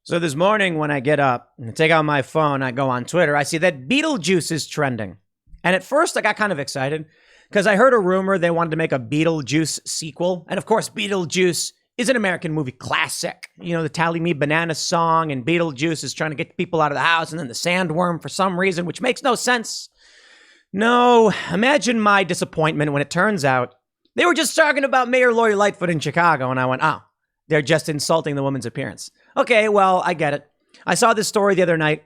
So this morning when I get up and I take out my phone, I go on Twitter, I see that Beetlejuice is trending. And at first I got kind of excited because I heard a rumor they wanted to make a Beetlejuice sequel. And of course, Beetlejuice is an American movie classic. You know, the Tally Me Banana song, and Beetlejuice is trying to get people out of the house, and then the sandworm for some reason, which makes no sense. No, imagine my disappointment when it turns out they were just talking about Mayor Lori Lightfoot in Chicago, and I went, oh, they're just insulting the woman's appearance. Okay, well, I get it. I saw this story the other night,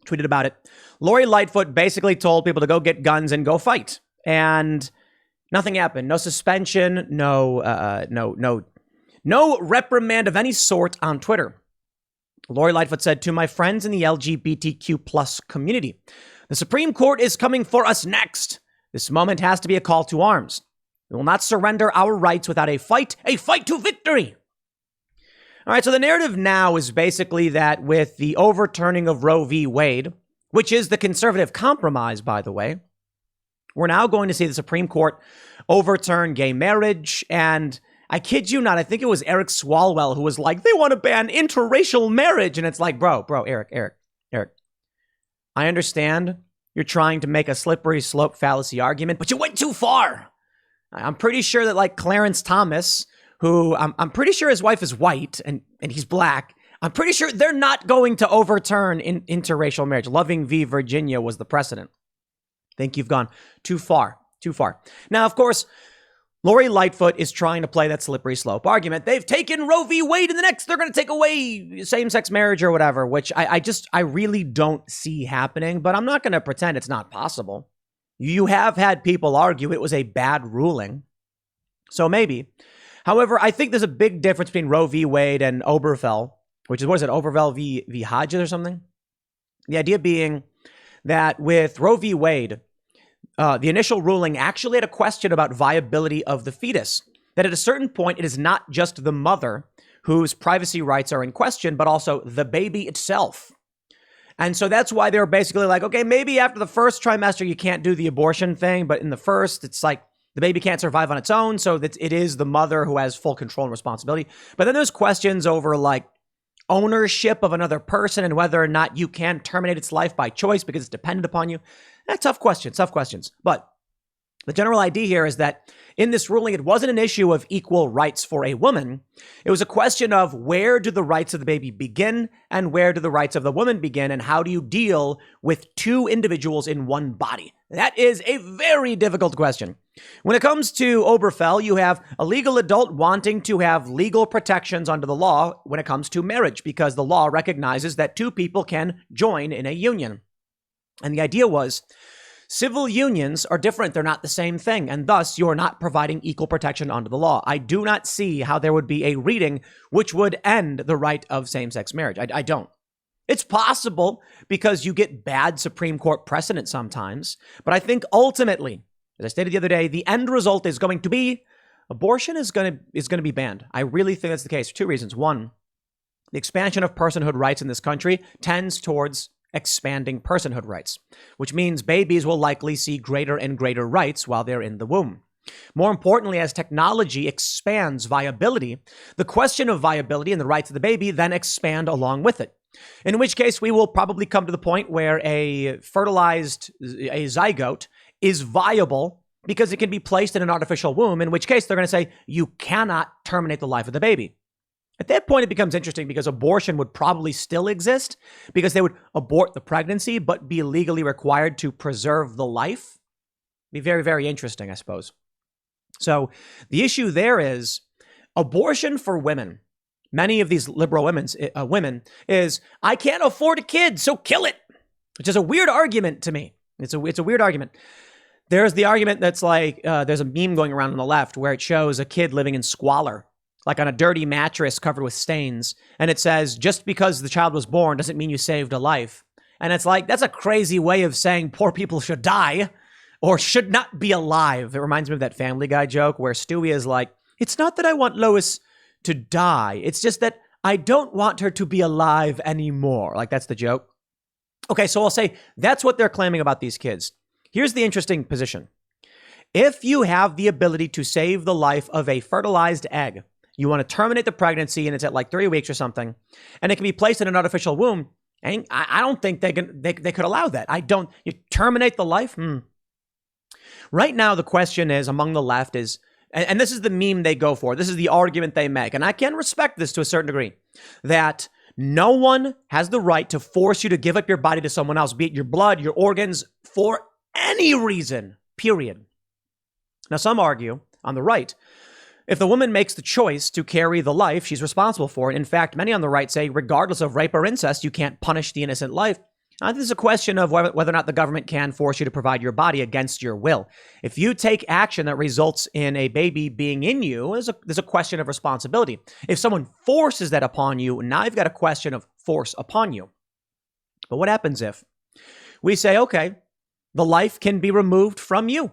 tweeted about it. Lori Lightfoot basically told people to go get guns and go fight. And nothing happened. No suspension, no reprimand of any sort on Twitter. Lori Lightfoot said, to my friends in the LGBTQ plus community, the Supreme Court is coming for us next. This moment has to be a call to arms. We will not surrender our rights without a fight to victory. All right, so the narrative now is basically that with the overturning of Roe v. Wade, which is the conservative compromise, by the way, we're now going to see the Supreme Court overturn gay marriage. And I kid you not, I think it was Eric Swalwell who was like, they want to ban interracial marriage. And it's like, bro, Eric. I understand you're trying to make a slippery slope fallacy argument, but you went too far. I'm pretty sure that like Clarence Thomas, who I'm pretty sure his wife is white and he's black. I'm pretty sure they're not going to overturn interracial marriage. Loving v. Virginia was the precedent. I think you've gone too far. Now, of course, Lori Lightfoot is trying to play that slippery slope argument. They've taken Roe v. Wade and they're going to take away same-sex marriage or whatever, which I really don't see happening, but I'm not going to pretend it's not possible. You have had people argue it was a bad ruling. So maybe. However, I think there's a big difference between Roe v. Wade and Obergefell, which is, Obergefell v. Hodges or something? The idea being that with Roe v. Wade, the initial ruling actually had a question about viability of the fetus. That at a certain point, it is not just the mother whose privacy rights are in question, but also the baby itself. And so that's why they were basically like, okay, maybe after the first trimester, you can't do the abortion thing. But in the first, it's like the baby can't survive on its own. So that it is the mother who has full control and responsibility. But then there's questions over like ownership of another person and whether or not you can terminate its life by choice because it's dependent upon you. Tough questions. But the general idea here is that in this ruling, it wasn't an issue of equal rights for a woman. It was a question of where do the rights of the baby begin and where do the rights of the woman begin, and how do you deal with two individuals in one body? That is a very difficult question. When it comes to Obergefell, you have a legal adult wanting to have legal protections under the law when it comes to marriage, because the law recognizes that two people can join in a union. And the idea was civil unions are different. They're not the same thing. And thus, you're not providing equal protection under the law. I do not see how there would be a reading which would end the right of same-sex marriage. I don't. It's possible because you get bad Supreme Court precedent sometimes. But I think ultimately, as I stated the other day, the end result is going to be abortion is going to be banned. I really think that's the case for two reasons. One, the expansion of personhood rights in this country tends towards expanding personhood rights, which means babies will likely see greater and greater rights while they're in the womb. More importantly, as technology expands viability, the question of viability and the rights of the baby then expand along with it. In which case, we will probably come to the point where a zygote is viable because it can be placed in an artificial womb, in which case they're going to say, you cannot terminate the life of the baby. At that point, it becomes interesting because abortion would probably still exist because they would abort the pregnancy, but be legally required to preserve the life. Be very, very interesting, I suppose. So the issue there is abortion for women. Many of these liberal women is, I can't afford a kid, so kill it, which is a weird argument to me. It's a weird argument. There's the argument that's like, there's a meme going around on the left where it shows a kid living in squalor, like on a dirty mattress covered with stains. And it says, just because the child was born doesn't mean you saved a life. And it's like, that's a crazy way of saying poor people should die or should not be alive. It reminds me of that Family Guy joke where Stewie is like, it's not that I want Lois to die. It's just that I don't want her to be alive anymore. Like, that's the joke. Okay, so I'll say that's what they're claiming about these kids. Here's the interesting position. If you have the ability to save the life of a fertilized egg, You want to terminate the pregnancy, and it's at like 3 weeks or something, and it can be placed in an artificial womb. And I don't think they could allow that. You terminate the life? Right now, the question is among the left is, and this is the meme they go for. This is the argument they make. And I can respect this to a certain degree, that no one has the right to force you to give up your body to someone else, be it your blood, your organs, for any reason, period. Now, some argue on the right, if the woman makes the choice to carry the life, she's responsible for it. In fact, many on the right say, regardless of rape or incest, you can't punish the innocent life. I think this is a question of whether or not the government can force you to provide your body against your will. If you take action that results in a baby being in you, there's a question of responsibility. If someone forces that upon you, now you've got a question of force upon you. But what happens if we say, okay, the life can be removed from you?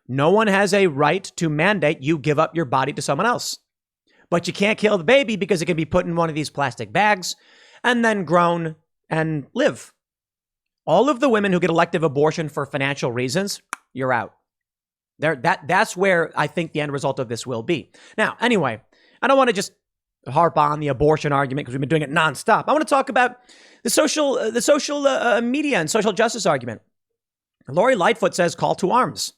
No one has a right to mandate you give up your body to someone else. But you can't kill the baby because it can be put in one of these plastic bags and then grown and live. All of the women who get elective abortion for financial reasons, you're out. That's where I think the end result of this will be. Now, anyway, I don't want to just harp on the abortion argument because we've been doing it nonstop. I want to talk about the social media and social justice argument. Lori Lightfoot says, call to arms.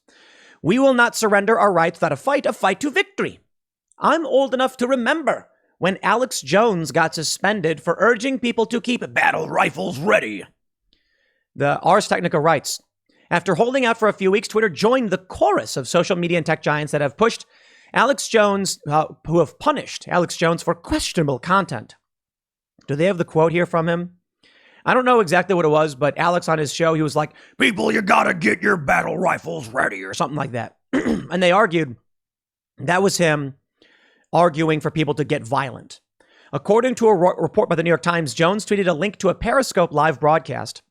We will not surrender our rights without a fight to victory. I'm old enough to remember when Alex Jones got suspended for urging people to keep battle rifles ready. The Ars Technica writes, after holding out for a few weeks, Twitter joined the chorus of social media and tech giants that have pushed Alex Jones, who have punished Alex Jones for questionable content. Do they have the quote here from him? I don't know exactly what it was, but Alex on his show, he was like, people, you gotta get your battle rifles ready or something like that. And they argued that was him arguing for people to get violent. According to a report by the New York Times, Jones tweeted a link to a Periscope live broadcast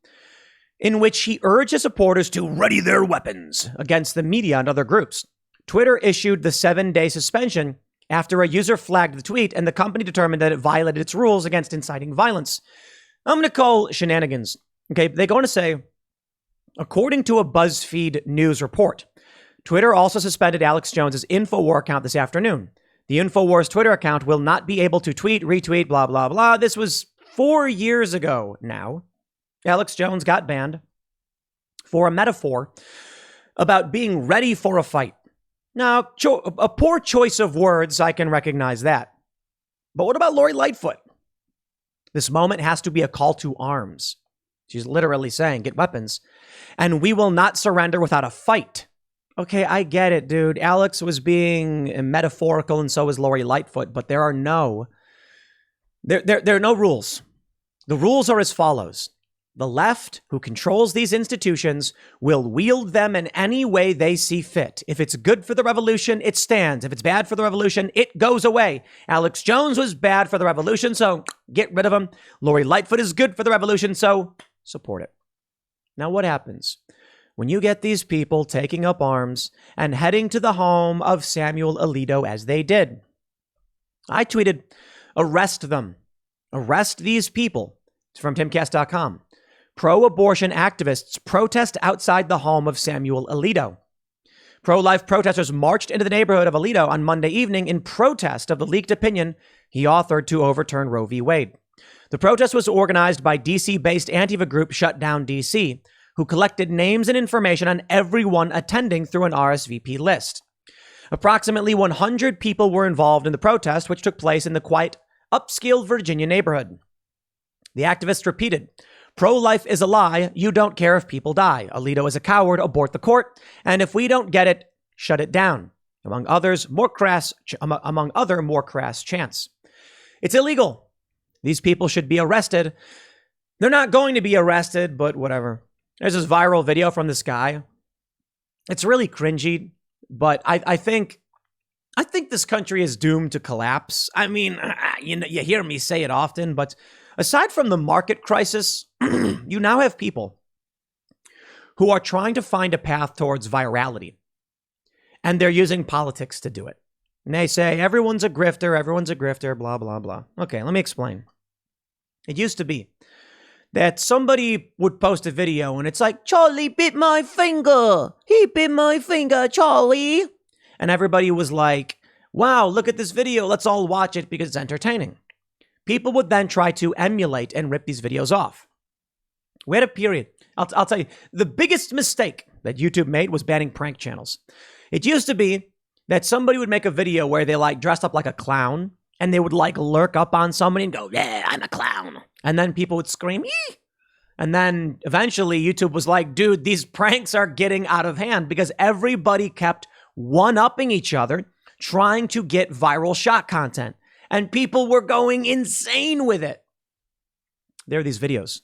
in which he urged his supporters to ready their weapons against the media and other groups. Twitter issued the 7-day suspension after a user flagged the tweet, and the company determined that it violated its rules against inciting violence. I'm going to call shenanigans. Okay, they're going to say, according to a BuzzFeed news report, Twitter also suspended Alex Jones's Infowars account this afternoon. The Infowars Twitter account will not be able to tweet, retweet, blah, blah, blah. This was 4 years ago now. Alex Jones got banned for a metaphor about being ready for a fight. Now, a poor choice of words, I can recognize that. But what about Lori Lightfoot? This moment has to be a call to arms. She's literally saying, get weapons. And we will not surrender without a fight. Okay, I get it, dude. Alex was being metaphorical and so was Lori Lightfoot, but there are no rules. The rules are as follows. The left, who controls these institutions, will wield them in any way they see fit. If it's good for the revolution, it stands. If it's bad for the revolution, it goes away. Alex Jones was bad for the revolution, so get rid of him. Lori Lightfoot is good for the revolution, so support it. Now, what happens when you get these people taking up arms and heading to the home of Samuel Alito as they did? I tweeted, arrest them. Arrest these people. It's from timcast.com. Pro-abortion activists protest outside the home of Samuel Alito. Pro-life protesters marched into the neighborhood of Alito on Monday evening in protest of the leaked opinion he authored to overturn Roe v. Wade. The protest was organized by DC-based Antifa group Shut Down DC, who collected names and information on everyone attending through an RSVP list. Approximately 100 people were involved in the protest, which took place in the quiet, upscale Virginia neighborhood. The activists repeated, pro-life is a lie. You don't care if people die. Alito is a coward. Abort the court. And if we don't get it, shut it down. Among other more crass chants. It's illegal. These people should be arrested. They're not going to be arrested, but whatever. There's this viral video from this guy. It's really cringy, but I think this country is doomed to collapse. I mean, you hear me say it often, but aside from the market crisis, you now have people who are trying to find a path towards virality. And they're using politics to do it. And they say, everyone's a grifter, blah, blah, blah. Okay, let me explain. It used to be that somebody would post a video and it's like, Charlie bit my finger. He bit my finger, Charlie. And everybody was like, Wow, look at this video. Let's all watch it because it's entertaining. People would then try to emulate and rip these videos off. We had a period. I'll tell you, the biggest mistake that YouTube made was banning prank channels. It used to be that somebody would make a video where they like dressed up like a clown and they would like lurk up on somebody and go, yeah, I'm a clown. And then people would scream, ee! And then eventually YouTube was like, dude, these pranks are getting out of hand because everybody kept one-upping each other, trying to get viral shot content. And people were going insane with it. There are these videos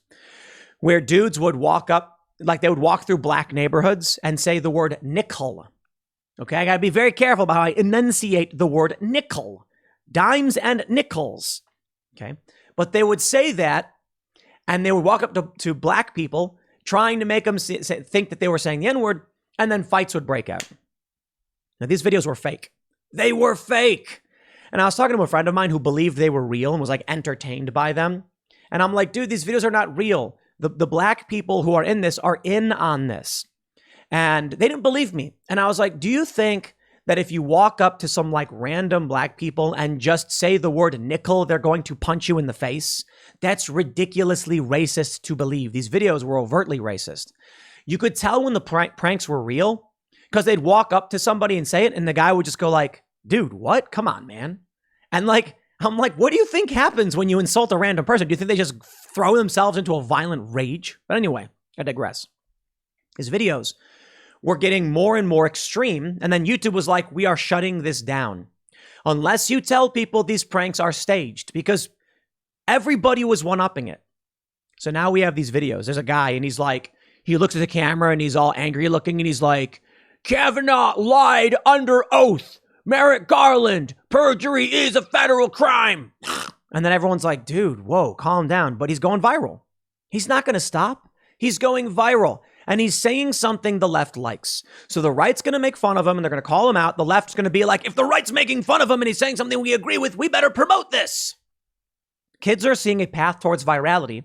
where dudes would walk up, like they would walk through black neighborhoods and say the word nickel. Okay, I gotta be very careful about how I enunciate the word nickel. Dimes and nickels. Okay, but they would say that and they would walk up to black people trying to make them think that they were saying the N-word, and then fights would break out. Now, these videos were fake. They were fake. And I was talking to a friend of mine who believed they were real and was like entertained by them. And I'm like, dude, these videos are not real. The black people who are in this are in on this. And they didn't believe me. And I was like, do you think that if you walk up to some like random black people and just say the word nickel, they're going to punch you in the face? That's ridiculously racist to believe. These videos were overtly racist. You could tell when the pranks were real because they'd walk up to somebody and say it, and the guy would just go like, dude, what? Come on, man. And like, I'm like, what do you think happens when you insult a random person? Do you think they just throw themselves into a violent rage? But anyway, I digress. His videos were getting more and more extreme, and then YouTube was like, we are shutting this down. Unless you tell people these pranks are staged, because everybody was one-upping it. So now we have these videos. There's a guy, and he's like, he looks at the camera, and he's all angry looking, and he's like, Kavanaugh lied under oath. Merrick Garland, perjury is a federal crime. And then everyone's like, dude, whoa, calm down. But he's going viral. He's not going to stop. He's going viral. And he's saying something the left likes. So the right's going to make fun of him, and they're going to call him out. The left's going to be like, if the right's making fun of him and he's saying something we agree with, we better promote this. Kids are seeing a path towards virality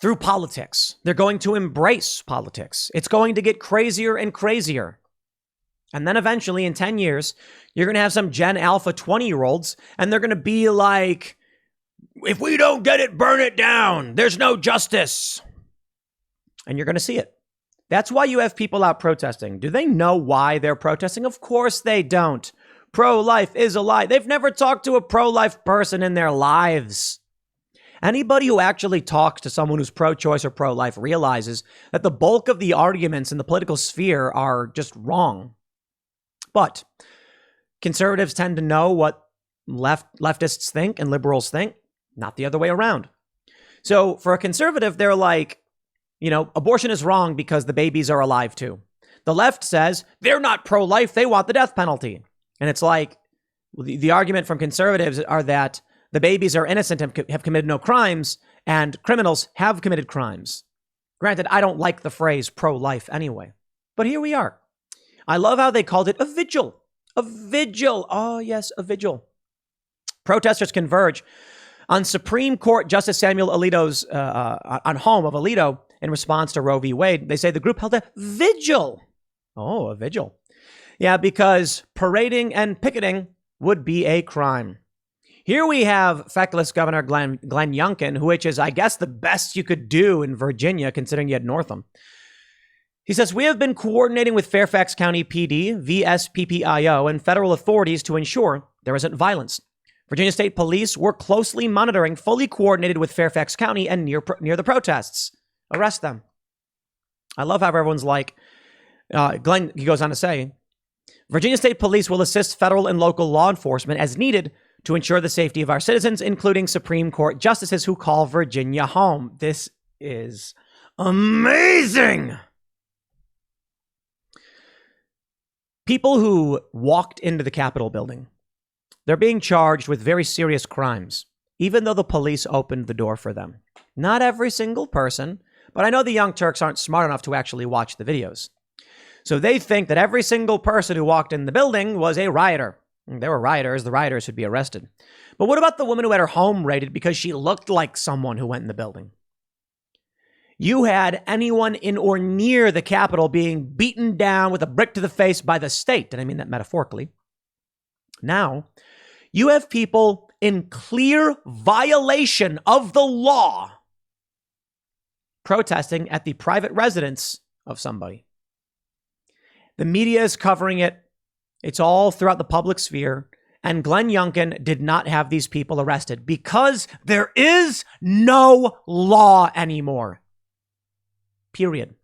through politics. They're going to embrace politics. It's going to get crazier and crazier. And then eventually, in 10 years, you're going to have some Gen Alpha 20-year-olds, and they're going to be like, if we don't get it, burn it down. There's no justice. And you're going to see it. That's why you have people out protesting. Do they know why they're protesting? Of course they don't. Pro-life is a lie. They've never talked to a pro-life person in their lives. Anybody who actually talks to someone who's pro-choice or pro-life realizes that the bulk of the arguments in the political sphere are just wrong. But conservatives tend to know what leftists think and liberals think, not the other way around. So for a conservative, they're like, you know, abortion is wrong because the babies are alive too. The left says they're not pro-life, they want the death penalty. And it's like, the argument from conservatives are that the babies are innocent and have committed no crimes, and criminals have committed crimes. Granted, I don't like the phrase pro-life anyway, but here we are. I love how they called it a vigil. A vigil. Oh, yes, a vigil. Protesters converge on Supreme Court Justice Samuel Alito's, on home of Alito in response to Roe v. Wade. They say the group held a vigil. Oh, a vigil. Yeah, because parading and picketing would be a crime. Here we have feckless Governor Glenn Youngkin, which is, I guess, the best you could do in Virginia, considering you had Northam. He says, we have been coordinating with Fairfax County PD, VSPPIO, and federal authorities to ensure there isn't violence. Virginia State Police were closely monitoring, fully coordinated with Fairfax County and near the protests. Arrest them. I love how everyone's like, Glenn, he goes on to say, Virginia State Police will assist federal and local law enforcement as needed to ensure the safety of our citizens, including Supreme Court justices who call Virginia home. This is amazing. People who walked into the Capitol building, they're being charged with very serious crimes, even though the police opened the door for them. Not every single person, but I know the Young Turks aren't smart enough to actually watch the videos. So they think that every single person who walked in the building was a rioter. There were rioters, the rioters should be arrested. But what about the woman who had her home raided because she looked like someone who went in the building? You had anyone in or near the Capitol being beaten down with a brick to the face by the state, and I mean that metaphorically. Now, you have people in clear violation of the law protesting at the private residence of somebody. The media is covering it. It's all throughout the public sphere. And Glenn Youngkin did not have these people arrested because there is no law anymore. Period.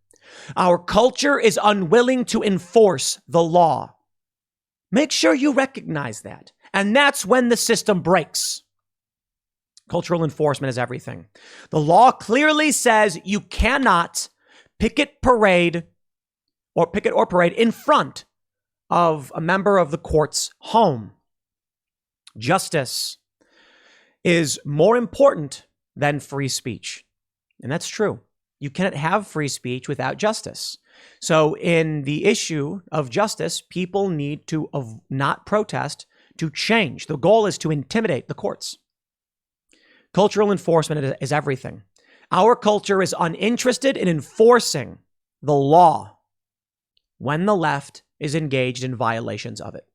Our culture is unwilling to enforce the law. Make sure you recognize that. And that's when the system breaks. Cultural enforcement is everything. The law clearly says you cannot picket or parade in front of a member of the court's home. Justice is more important than free speech. And that's true. You cannot have free speech without justice. So in the issue of justice, people need to not protest, to change. The goal is to intimidate the courts. Cultural enforcement is everything. Our culture is uninterested in enforcing the law when the left is engaged in violations of it.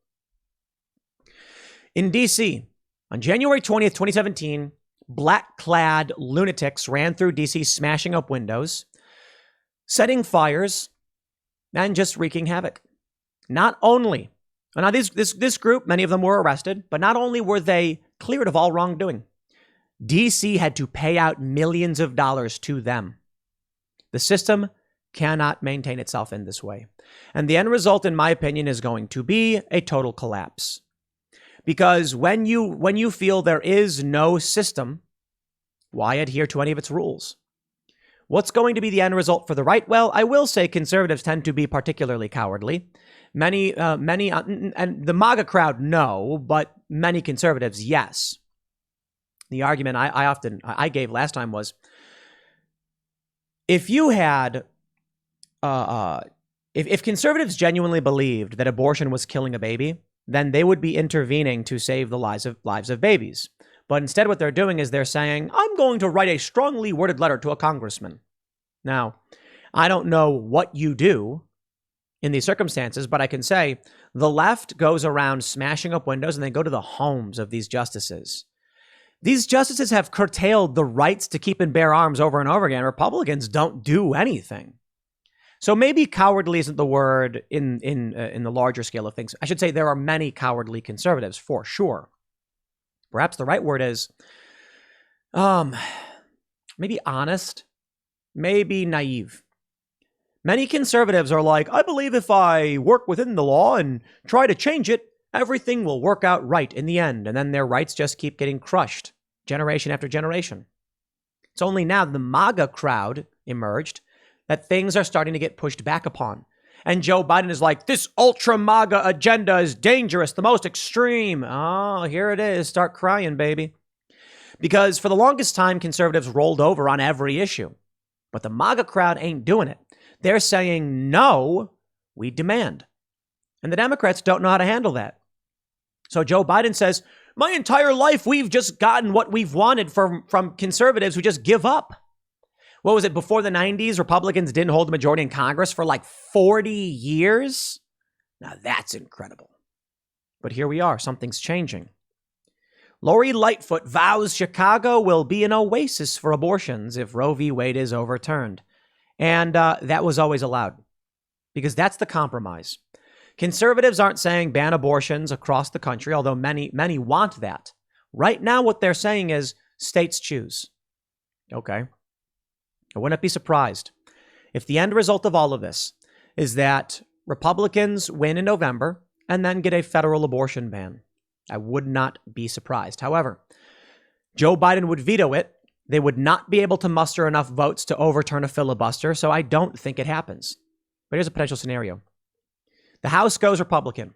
In D.C., on January 20th, 2017, black-clad lunatics ran through D.C., smashing up windows, setting fires, and just wreaking havoc. Not only, now this group, many of them were arrested, but not only were they cleared of all wrongdoing, D.C. had to pay out millions of dollars to them. The system cannot maintain itself in this way. And the end result, in my opinion, is going to be a total collapse. Because when you feel there is no system, why adhere to any of its rules? What's going to be the end result for the right? Well, I will say conservatives tend to be particularly cowardly. Many, and the MAGA crowd, no, but many conservatives, yes. The argument I gave last time was, if you had, if conservatives genuinely believed that abortion was killing a baby, then they would be intervening to save the lives of babies. But instead what they're doing is they're saying, I'm going to write a strongly worded letter to a congressman. Now, I don't know what you do in these circumstances, but I can say the left goes around smashing up windows and they go to the homes of these justices. These justices have curtailed the rights to keep and bear arms over and over again. Republicans don't do anything. So maybe cowardly isn't the word in the larger scale of things. I should say there are many cowardly conservatives for sure. Perhaps the right word is maybe honest, maybe naive. Many conservatives are like, I believe if I work within the law and try to change it, everything will work out right in the end. And then their rights just keep getting crushed generation after generation. It's only now the MAGA crowd emerged that things are starting to get pushed back upon. And Joe Biden is like, this ultra MAGA agenda is dangerous, the most extreme. Oh, here it is. Start crying, baby. Because for the longest time, conservatives rolled over on every issue. But the MAGA crowd ain't doing it. They're saying, no, we demand. And the Democrats don't know how to handle that. So Joe Biden says, my entire life, we've just gotten what we've wanted from conservatives who just give up. What was it, before the 90s, Republicans didn't hold the majority in Congress for like 40 years? Now that's incredible. But here we are, something's changing. Lori Lightfoot vows Chicago will be an oasis for abortions if Roe v. Wade is overturned. And that was always allowed, because that's the compromise. Conservatives aren't saying ban abortions across the country, although many want that. Right now, what they're saying is states choose. Okay. I wouldn't be surprised if the end result of all of this is that Republicans win in November and then get a federal abortion ban. I would not be surprised. However, Joe Biden would veto it. They would not be able to muster enough votes to overturn a filibuster, so I don't think it happens. But here's a potential scenario. The House goes Republican.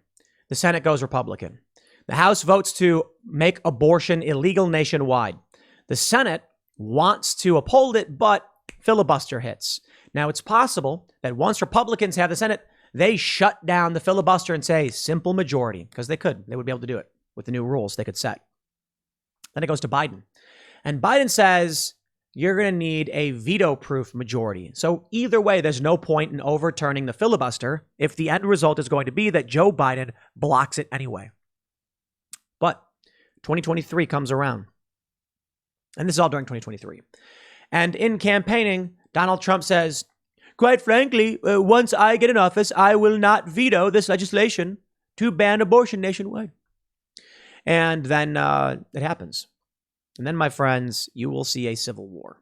The Senate goes Republican. The House votes to make abortion illegal nationwide. The Senate wants to uphold it, but filibuster hits. Now, it's possible that once Republicans have the Senate, they shut down the filibuster and say simple majority, because they would be able to do it with the new rules they could set. Then it goes to Biden. And Biden says, you're going to need a veto-proof majority. So either way, there's no point in overturning the filibuster if the end result is going to be that Joe Biden blocks it anyway. 2023 comes around. And this is all during 2023. And in campaigning, Donald Trump says, quite frankly, once I get in office, I will not veto this legislation to ban abortion nationwide. And then it happens. And then, my friends, you will see a civil war.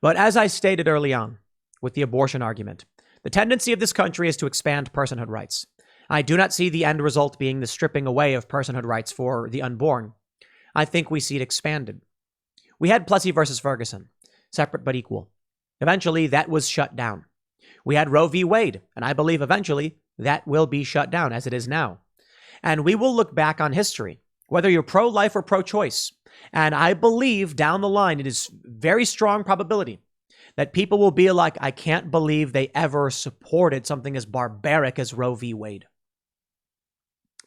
But as I stated early on with the abortion argument, the tendency of this country is to expand personhood rights. I do not see the end result being the stripping away of personhood rights for the unborn. I think we see it expanded. We had Plessy versus Ferguson, separate but equal. Eventually, that was shut down. We had Roe v. Wade, and I believe eventually that will be shut down as it is now. And we will look back on history, whether you're pro-life or pro-choice. And I believe down the line, it is very strong probability that people will be like, I can't believe they ever supported something as barbaric as Roe v. Wade.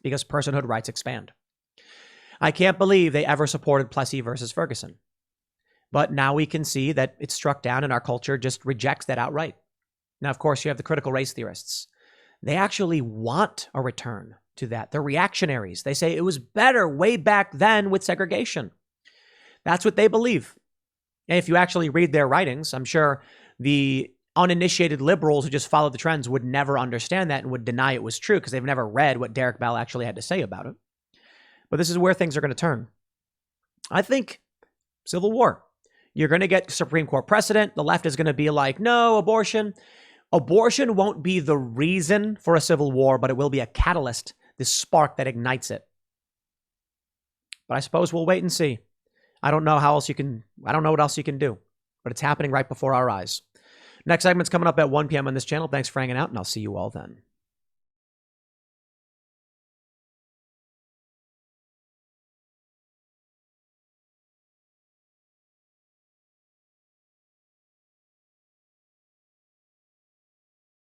Because personhood rights expand. I can't believe they ever supported Plessy versus Ferguson. But now we can see that it's struck down and our culture just rejects that outright. Now, of course, you have the critical race theorists. They actually want a return to that. They're reactionaries. They say it was better way back then with segregation. That's what they believe. And if you actually read their writings, I'm sure the uninitiated liberals who just follow the trends would never understand that and would deny it was true because they've never read what Derek Bell actually had to say about it. But this is where things are going to turn. I think civil war. You're going to get Supreme Court precedent. The left is going to be like, no, abortion. Abortion won't be the reason for a civil war, but it will be a catalyst, this spark that ignites it. But I suppose we'll wait and see. I don't know what else you can do, but it's happening right before our eyes. Next segment's coming up at 1 p.m. on this channel. Thanks for hanging out, and I'll see you all then.